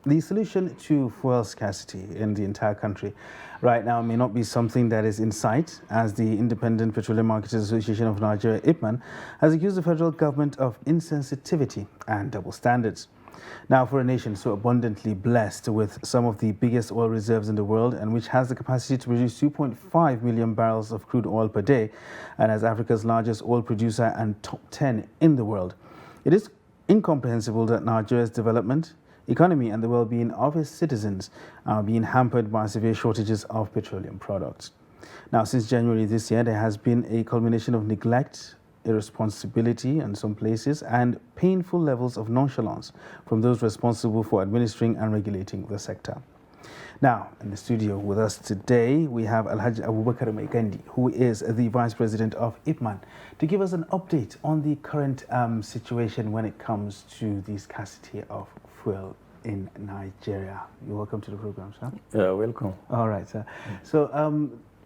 The solution to fuel scarcity in the entire country right now may not be something that is in sight, as the Independent Petroleum Marketers Association of Nigeria, IPMAN, has accused the federal government of insensitivity and double standards. Now, for a nation so abundantly blessed with some of the biggest oil reserves in the world and which has the capacity to produce 2.5 million barrels of crude oil per day, and as Africa's largest oil producer and top 10 in the world, it is incomprehensible that Nigeria's development, economy and the well-being of its citizens are being hampered by severe shortages of petroleum products. Now, since January this year, there has been a culmination of neglect, irresponsibility in some places, and painful levels of nonchalance from those responsible for administering and regulating the sector. Now, in the studio with us today, we have Alhaji Abubakar Maikandi, who is the Vice President of IPMAN, to give us an update on the current situation when it comes to the scarcity of fuel in Nigeria. You're welcome to the program, sir. Yeah, welcome. All right, sir. So,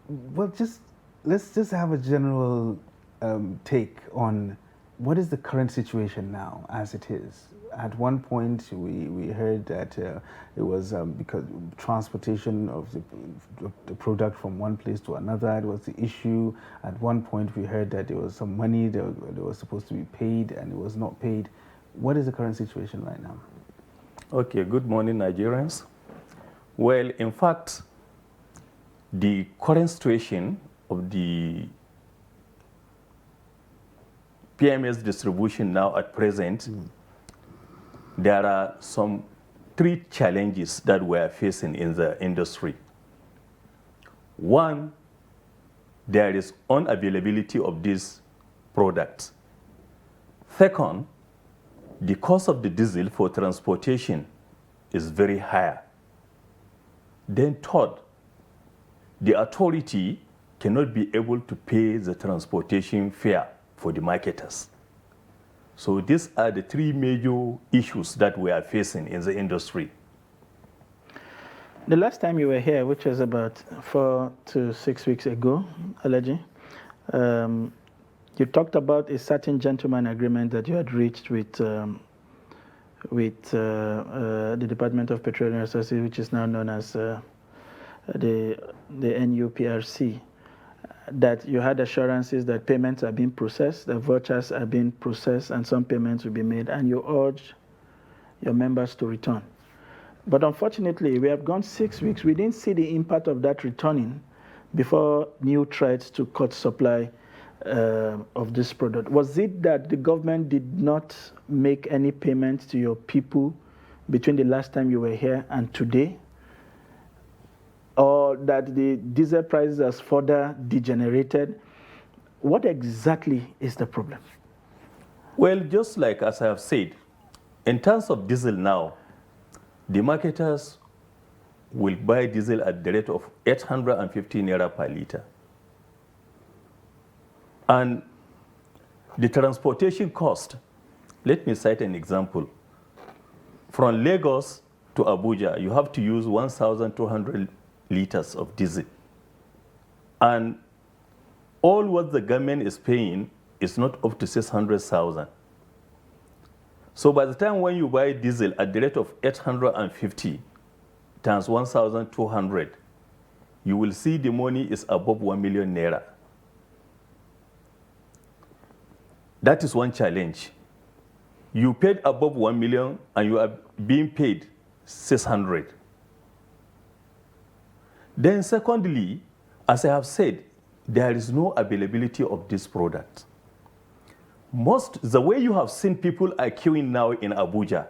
well, let's just have a general take on what is the current situation now as it is. At one point, we heard that it was because transportation of the product from one place to another, it was the issue. At one point, we heard that there was some money that was supposed to be paid and it was not paid. What is the current situation right now? Okay, good morning, Nigerians. Well, in fact, the current situation of the PMS distribution now at present, there are some three challenges that we are facing in the industry. One, there is unavailability of these products. Second, the cost of the diesel for transportation is very high. Then third, the authority cannot be able to pay the transportation fare for the marketers. So these are the three major issues that we are facing in the industry. The last time you were here, which was about 4 to 6 weeks ago, Alaji, you talked about a certain gentleman agreement that you had reached with the Department of Petroleum Resources, which is now known as the NUPRC, that you had assurances that payments are being processed, that vouchers are being processed, and some payments will be made, and you urged your members to return. But unfortunately, we have gone 6 weeks. We didn't see the impact of that returning before new threats to cut supply of this product. Was it that the government did not make any payments to your people between the last time you were here and today? Or that the diesel prices has further degenerated? What exactly is the problem? Well, just like as I have said, in terms of diesel now, the marketers will buy diesel at the rate of 850 naira per liter. And the transportation cost, let me cite an example. From Lagos to Abuja, you have to use 1,200 liters of diesel. And all what the government is paying is not up to 600,000. So by the time when you buy diesel at the rate of 850 times 1,200, you will see the money is above 1 million naira. That is one challenge. You paid above 1 million and you are being paid 600. Then secondly, as I have said, there is no availability of this product. The way you have seen people are queuing now in Abuja,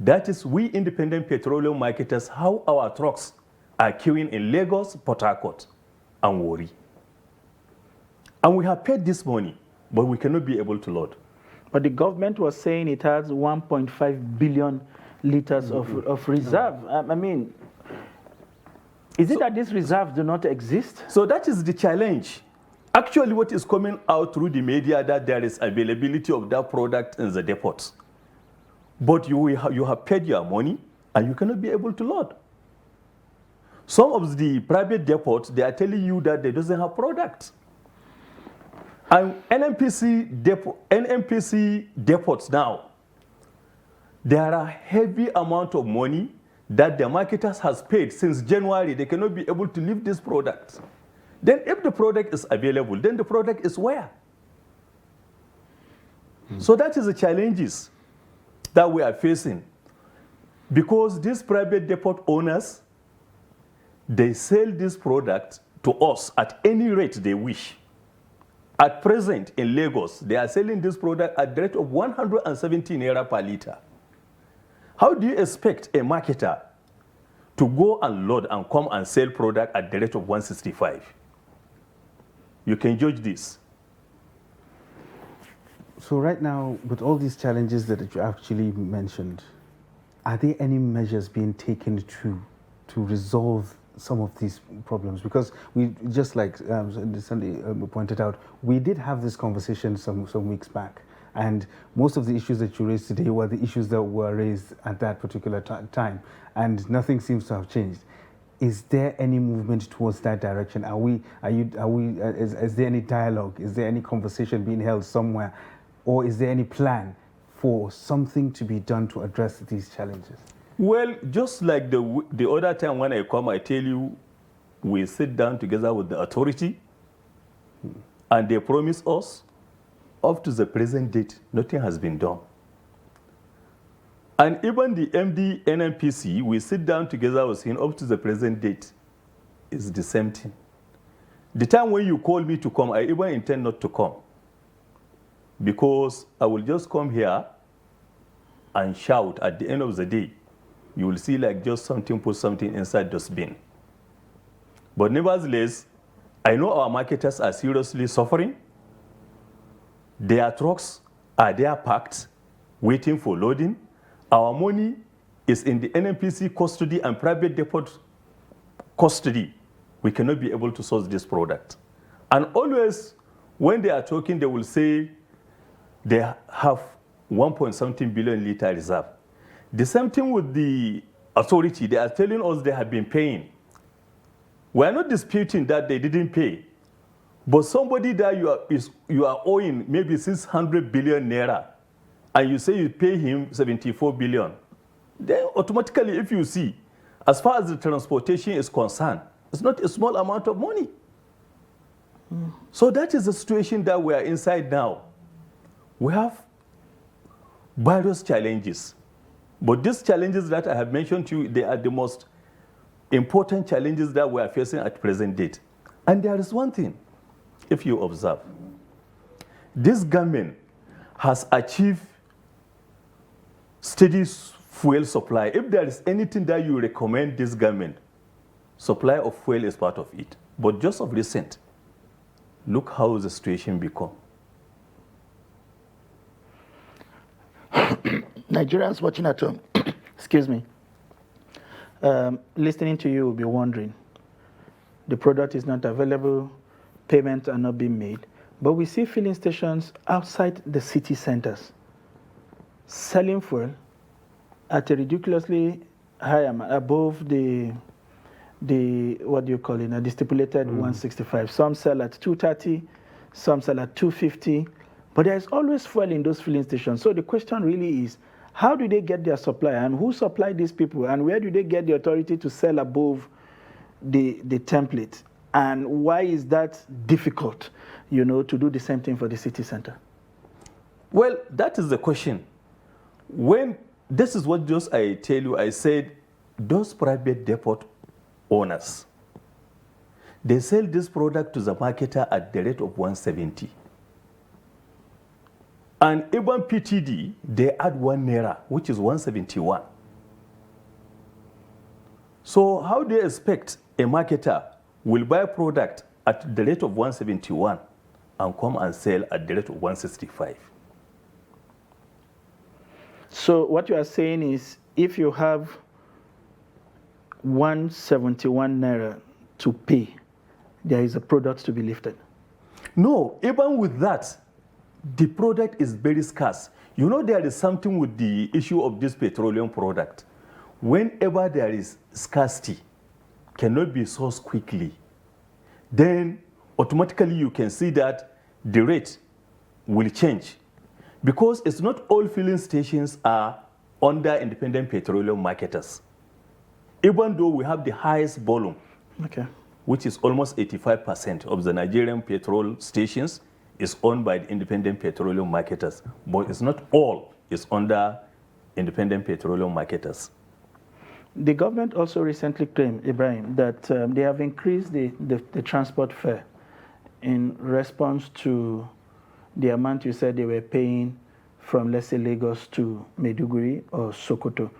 that is we independent petroleum marketers, how our trucks are queuing in Lagos, Port Harcourt, and Warri. And we have paid this money, but we cannot be able to load. But the government was saying it has 1.5 billion liters of reserve. I mean, is it that these reserves do not exist? So that is the challenge. Actually, what is coming out through the media that there is availability of that product in the depots. But you have paid your money and you cannot be able to load. Some of the private depots, they are telling you that they doesn't have product. And NNPC depots now, there are heavy amount of money that the marketers has paid since January. They cannot be able to leave this product. Then if the product is available, then the product is where? So that is the challenges that we are facing. Because these private depot owners, they sell this product to us at any rate they wish. At present in Lagos, they are selling this product at the rate of 170 naira per liter. How do you expect a marketer to go and load and come and sell product at the rate of 165? You can judge this. So right now, with all these challenges that you actually mentioned, are there any measures being taken to resolve some of these problems? Because we, just like Sunday pointed out, we did have this conversation some weeks back, and most of the issues that you raised today were the issues that were raised at that particular time, and nothing seems to have changed. Is there any movement towards that direction? Is there any dialogue? Is there any conversation being held somewhere? Or is there any plan for something to be done to address these challenges? Well, just like the other time when I come, I tell you, we sit down together with the authority, and they promise us, up to the present date, nothing has been done. And even the MD NNPC, we sit down together with him, up to the present date, is the same thing. The time when you call me to come, I even intend not to come, because I will just come here and shout. At the end of the day, you will see like just something, put something inside dustbin. But nevertheless, I know our marketers are seriously suffering. Their trucks are there packed, waiting for loading. Our money is in the NNPC custody and private depot custody. We cannot be able to source this product. And always, when they are talking, they will say they have 1.something billion liter reserve. The same thing with the authority. They are telling us they have been paying. We are not disputing that they didn't pay. But somebody that you are owing maybe 600 billion naira, and you say you pay him 74 billion, then automatically, if you see, as far as the transportation is concerned, it's not a small amount of money. So that is the situation that we are inside now. We have various challenges. But these challenges that I have mentioned to you, they are the most important challenges that we are facing at present date. And there is one thing, if you observe, this government has achieved steady fuel supply. If there is anything that you recommend this government, supply of fuel is part of it. But just of recent, look how the situation become. Nigerians watching at home, excuse me, listening to you will be wondering, the product is not available, payments are not being made, but we see filling stations outside the city centers selling fuel at a ridiculously high amount, above the what do you call it, the stipulated 165. Some sell at 230, some sell at 250, but there's always fuel in those filling stations. So the question really is, how do they get their supply, and who supply these people, and where do they get the authority to sell above the template? And why is that difficult, to do the same thing for the city center? Well, that is the question. When this is what just I tell you, I said those private depot owners, they sell this product to the marketer at the rate of 170. And even PTD, they add 1 naira, which is 171. So how do you expect a marketer will buy a product at the rate of 171 and come and sell at the rate of 165? So what you are saying is, if you have 171 naira to pay, there is a product to be lifted? No, even with that, the product is very scarce. There is something with the issue of this petroleum product. Whenever there is scarcity, cannot be sourced quickly, then automatically you can see that the rate will change. Because it's not all filling stations are under independent petroleum marketers, even though we have the highest volume, Okay. which is almost 85% of the Nigerian petrol stations is owned by the independent petroleum marketers. But it's not all is under independent petroleum marketers. The government also recently claimed, Ibrahim, that they have increased the transport fare in response to the amount you said they were paying from, let's say, Lagos to Maiduguri or Sokoto.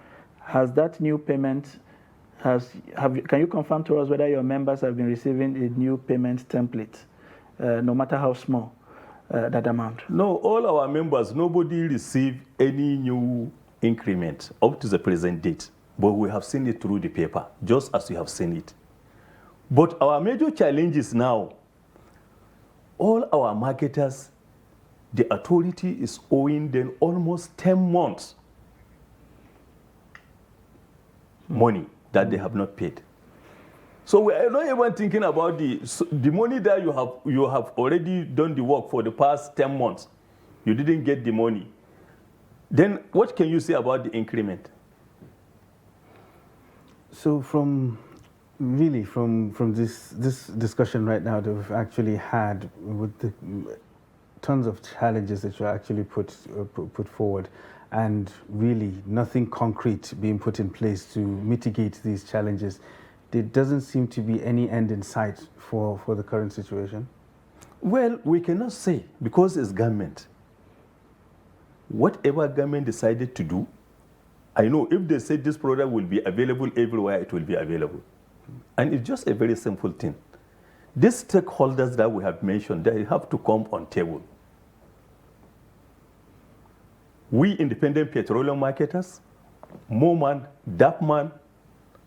Has that new payment, can you confirm to us whether your members have been receiving a new payment template, no matter how small that amount? No, all our members, nobody received any new increment up to the present date. But we have seen it through the paper, just as you have seen it. But our major challenge is now, all our marketers, the authority is owing them almost 10 months money that they have not paid. So we are not even thinking about the money that you have already done the work for the past 10 months. You didn't get the money. Then what can you say about the increment? So from this discussion right now that we've actually had with the tons of challenges that you actually put forward, and really nothing concrete being put in place to mitigate these challenges, there doesn't seem to be any end in sight for the current situation. Well, we cannot say because it's government. Whatever government decided to do, I know if they say this product will be available everywhere, it will be available. And it's just a very simple thing. These stakeholders that we have mentioned, they have to come on table. We independent petroleum marketers, MOMAN, DAPMAN,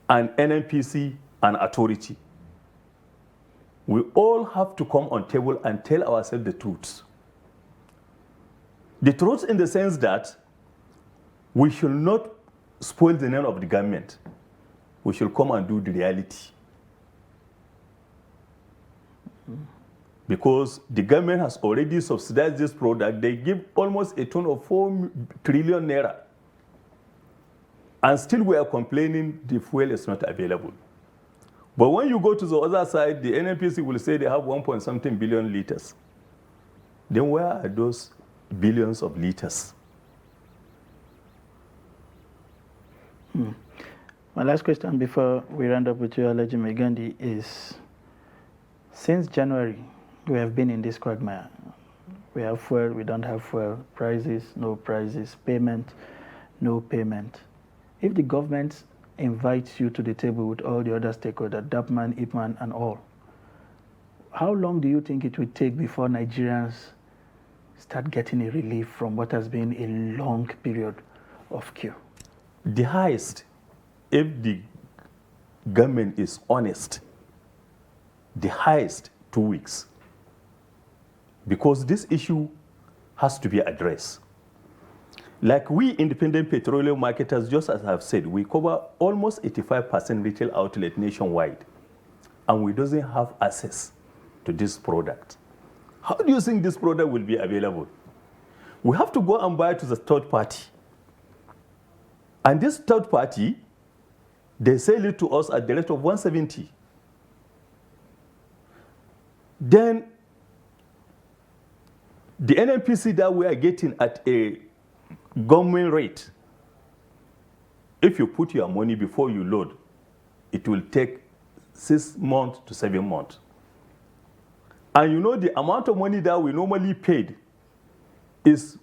and NNPC and authority, we all have to come on table and tell ourselves the truth. The truth in the sense that we should not spoil the name of the government. We should come and do the reality. Because the government has already subsidized this product. They give almost a ton of 4 trillion naira. And still we are complaining the fuel is not available. But when you go to the other side, the NNPC will say they have 1.something billion liters. Then where are those billions of liters? My last question before we round up with you, Alhaji Megandi, is since January, we have been in this quagmire. We have fuel, we don't have fuel, prices, no prices, payment, no payment. If the government invites you to the table with all the other stakeholders, DAPMAN, IPMAN, and all, how long do you think it will take before Nigerians start getting a relief from what has been a long period of queue? The highest, if the government is honest, the highest 2 weeks. Because this issue has to be addressed. Like we independent petroleum marketers, just as I've said, we cover almost 85% retail outlet nationwide, and we doesn't have access to this product. How do you think this product will be available? We have to go and buy to the third party. And this third party, they sell it to us at the rate of 170. Then the NNPC that we are getting at a government rate, if you put your money before you load, it will take 6 months to 7 months. And you know the amount of money that we normally paid is,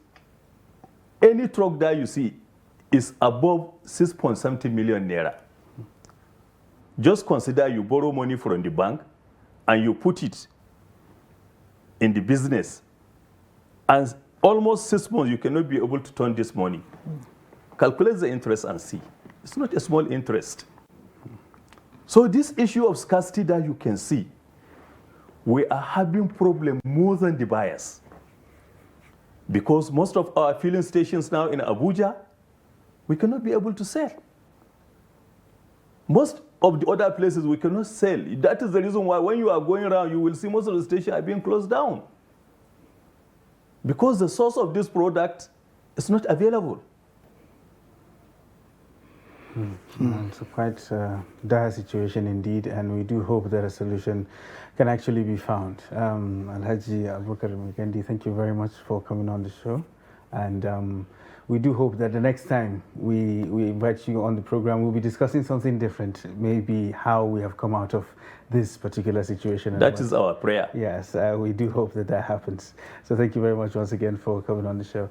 any truck that you see is above 6.something million naira. Just consider you borrow money from the bank and you put it in the business, and almost 6 months you cannot be able to turn this money. Calculate the interest and see. It's not a small interest. So this issue of scarcity that you can see, we are having problem more than the buyers. Because most of our filling stations now in Abuja, we cannot be able to sell. Most of the other places we cannot sell. That is the reason why when you are going around, you will see most of the stations are being closed down. Because the source of this product is not available. It's a quite dire situation indeed, and we do hope that a solution can actually be found. Alhaji Abubakar Mukendi, thank you very much for coming on the show, and we do hope that the next time we invite you on the program, we'll be discussing something different, maybe how we have come out of this particular situation. That is our prayer. Yes, we do hope that that happens. So thank you very much once again for coming on the show.